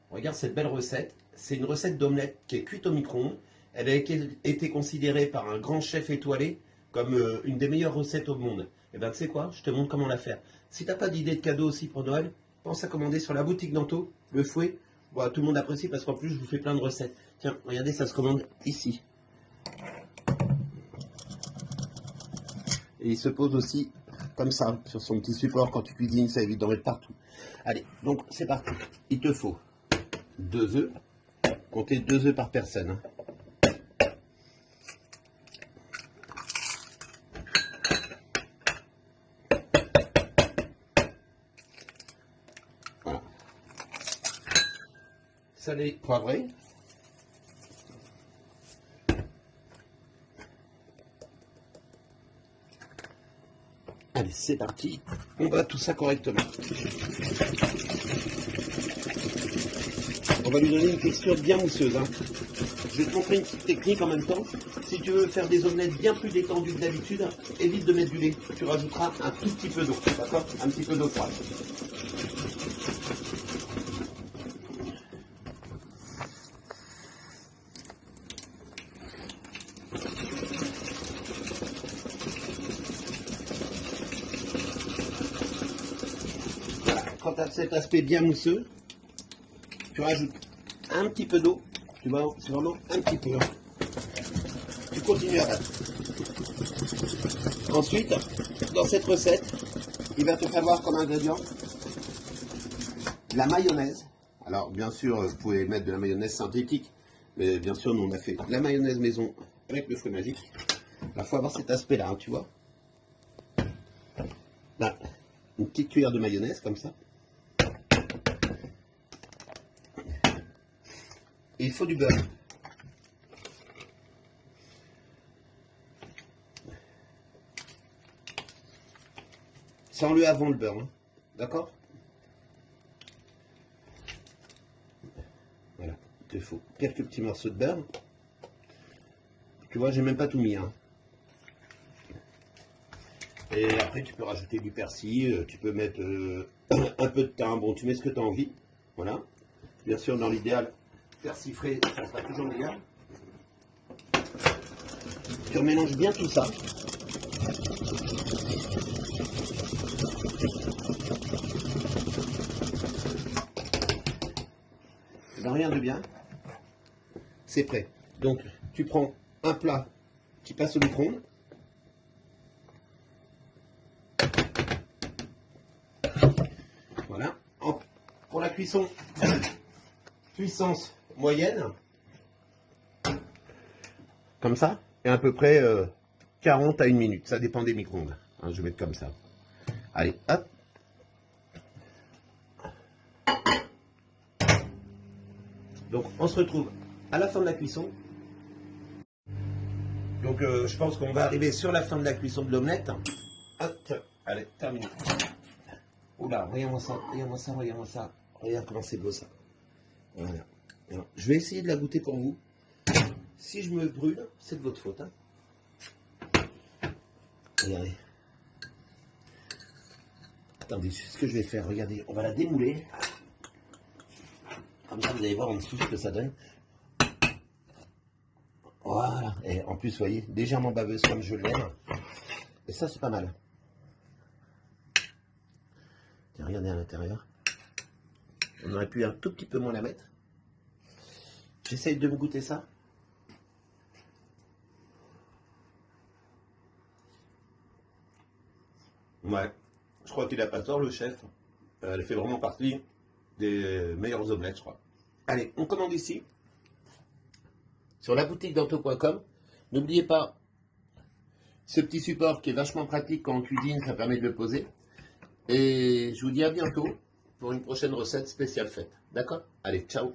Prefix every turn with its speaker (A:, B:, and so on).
A: Regarde cette belle recette. C'est une recette d'omelette qui est cuite au micro-ondes. Elle a été considérée par un grand chef étoilé comme une des meilleures recettes au monde. Et bien tu sais quoi, je te montre comment la faire. Si t'as pas d'idée de cadeau aussi pour Noël, pense à commander sur la boutique d'Anto, le fouet. Bon, tout le monde apprécie parce qu'en plus je vous fais plein de recettes. Tiens, regardez, ça se commande ici. Et il se pose aussi comme ça, sur son petit support quand tu cuisines, ça évite d'en mettre partout. Allez, donc c'est parti. Il te faut 2 œufs. Comptez 2 œufs par personne. Hein. Voilà. Salé, poivré. Allez, c'est parti. On bat tout ça correctement. On va lui donner une texture bien mousseuse. Hein. Je vais te montrer une petite technique en même temps. Si tu veux faire des omelettes bien plus détendues que d'habitude, évite de mettre du lait. Tu rajouteras un tout petit peu d'eau. D'accord? Un petit peu d'eau froide. Voilà. Quand tu as cet aspect bien mousseux, tu rajoutes un petit peu d'eau. Tu vois, c'est vraiment un petit peu. Tu continues à battre. Ensuite, dans cette recette, il va te falloir comme ingrédient la mayonnaise. Alors, bien sûr, vous pouvez mettre de la mayonnaise synthétique, mais bien sûr, nous on a fait la mayonnaise maison avec le fruit magique. Il faut avoir cet aspect-là, hein, tu vois. Là, une petite cuillère de mayonnaise comme ça. Et il faut du beurre. Sans-le avant le beurre, hein. D'accord? Voilà, il te faut quelques petits morceaux de beurre. Tu vois, j'ai même pas tout mis, hein. Et après, tu peux rajouter du persil, tu peux mettre un peu de thym. Bon, tu mets ce que tu as envie. Voilà. Bien sûr, dans l'idéal, persil frais, ça sera toujours meilleur. Tu remélanges bien tout ça. Dans rien de bien. C'est prêt. Donc, tu prends un plat qui passe au micro-ondes. Voilà. Pour la cuisson, puissance moyenne, comme ça, et à peu près 40 à 1 minute. Ça dépend des micro-ondes. Hein, je vais mettre comme ça. Allez, hop. Donc, on se retrouve à la fin de la cuisson. Donc, je pense qu'on va arriver sur la fin de la cuisson de l'omelette. Hop, tiens, allez, terminé. Oula, regarde-moi ça, regarde-moi ça, regarde-moi ça. Regarde comment c'est beau ça. Voilà. Alors, je vais essayer de la goûter pour vous. Si je me brûle, c'est de votre faute. Hein. Regardez. Attendez, ce que je vais faire, regardez, on va la démouler. Comme ça, vous allez voir en dessous ce que ça donne. Voilà. Et en plus, vous voyez, légèrement baveuse comme je l'aime. Et ça, c'est pas mal. Tiens, regardez à l'intérieur. On aurait pu un tout petit peu moins la mettre. J'essaye de vous goûter ça. Ouais, je crois qu'il a pas tort, le chef. Elle fait vraiment partie des meilleures omelettes, je crois. Allez, on commande ici, sur la boutique d'Anto.com. N'oubliez pas ce petit support qui est vachement pratique quand on cuisine, ça permet de le poser. Et je vous dis à bientôt pour une prochaine recette spéciale fête. D'accord? Allez, ciao!